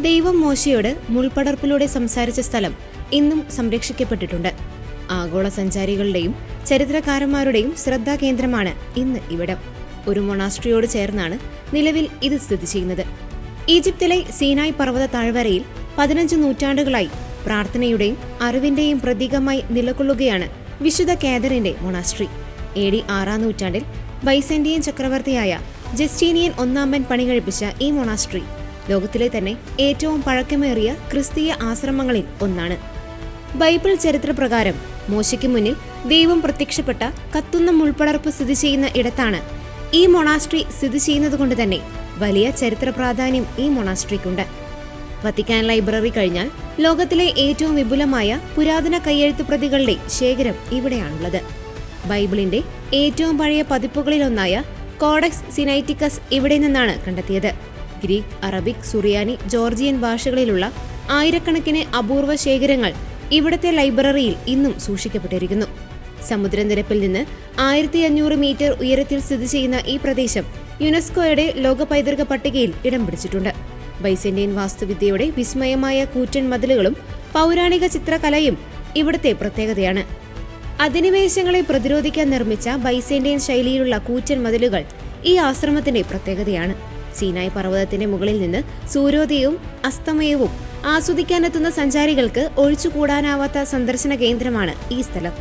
ദൈവം മോശയോട് മുൾപടർപ്പിലൂടെ സംസാരിച്ച സ്ഥലം ഇന്നും സംരക്ഷിക്കപ്പെട്ടിട്ടുണ്ട്. ആഗോള സഞ്ചാരികളുടെയും ചരിത്രകാരന്മാരുടെയും ശ്രദ്ധാകേന്ദ്രമാണ് ഇന്ന് ഇവിടം. ഒരു മൊണാസ്ട്രിയോട് ചേർന്നാണ് നിലവിൽ ഇത് സ്ഥിതി ചെയ്യുന്നത്. ഈജിപ്തിലെ സീനായ് പർവ്വത താഴ്വരയിൽ 15 നൂറ്റാണ്ടുകളായി പ്രാർത്ഥനയുടെയും അറിവിന്റെയും പ്രതീകമായി നിലകൊള്ളുകയാണ് വിശുദ്ധ കാതറിന്റെ മൊണാസ്ട്രി. AD 6-ാം നൂറ്റാണ്ടിൽ ബൈസന്റിയൻ ചക്രവർത്തിയായ ജസ്റ്റീനിയൻ ഒന്നാമൻ പണികഴിപ്പിച്ച ഈ മൊണാസ്ട്രി ലോകത്തിലെ തന്നെ ഏറ്റവും പഴക്കമേറിയ ക്രിസ്തീയ ആശ്രമങ്ങളിൽ ഒന്നാണ്. ബൈബിൾ ചരിത്രപ്രകാരം മോശയ്ക്ക് മുന്നിൽ ദൈവം പ്രത്യക്ഷപ്പെട്ട കത്തുന്ന മുൾപടർപ്പ് സ്ഥിതി ചെയ്യുന്ന ഇടത്താണ് ഈ മൊണാസ്ട്രി സ്ഥിതി ചെയ്യുന്നതുകൊണ്ട് തന്നെ വലിയ ചരിത്ര പ്രാധാന്യം ഈ മൊണാസ്ട്രിക്കുണ്ട്. വത്തിക്കാൻ ലൈബ്രറി കഴിഞ്ഞാൽ ലോകത്തിലെ ഏറ്റവും വിപുലമായ പുരാതന കയ്യെഴുത്തു പ്രതികളുടെ ശേഖരം ഇവിടെയാണുള്ളത്. ബൈബിളിന്റെ ഏറ്റവും പഴയ പതിപ്പുകളിലൊന്നായ കോഡെക്സ് സിനൈറ്റിക്കസ് ഇവിടെ നിന്നാണ് കണ്ടെത്തിയത്. ഗ്രീക്ക്, അറബിക്, സുറിയാനി, ജോർജിയൻ ഭാഷകളിലുള്ള ആയിരക്കണക്കിന് അപൂർവ ശേഖരങ്ങൾ ഇവിടുത്തെ ലൈബ്രറിയിൽ ഇന്നും സൂക്ഷിക്കപ്പെട്ടിരിക്കുന്നു. സമുദ്രനിരപ്പിൽ നിന്ന് 1500 മീറ്റർ ഉയരത്തിൽ സ്ഥിതി ചെയ്യുന്ന ഈ പ്രദേശം യുനെസ്കോയുടെ ലോക പൈതൃക പട്ടികയിൽ ഇടം പിടിച്ചിട്ടുണ്ട്. ബൈസന്റിയൻ വാസ്തുവിദ്യയുടെ വിസ്മയമായ കൂറ്റൻ മതിലുകളും പൗരാണിക ചിത്രകലയും ഇവിടുത്തെ പ്രത്യേകതയാണ്. അധിനിവേശങ്ങളെ പ്രതിരോധിക്കാൻ നിർമ്മിച്ച ബൈസന്റിയൻ ശൈലിയിലുള്ള കൂറ്റൻ മതിലുകൾ ഈ ആശ്രമത്തിന്റെ പ്രത്യേകതയാണ്. സീനായ് പർവ്വതത്തിന്റെ മുകളിൽ നിന്ന് സൂര്യോദയവും അസ്തമയവും ആസ്വദിക്കാനെത്തുന്ന സഞ്ചാരികൾക്ക് ഒഴിച്ചുകൂടാനാവാത്ത സന്ദർശന കേന്ദ്രമാണ് ഈ സ്ഥലം.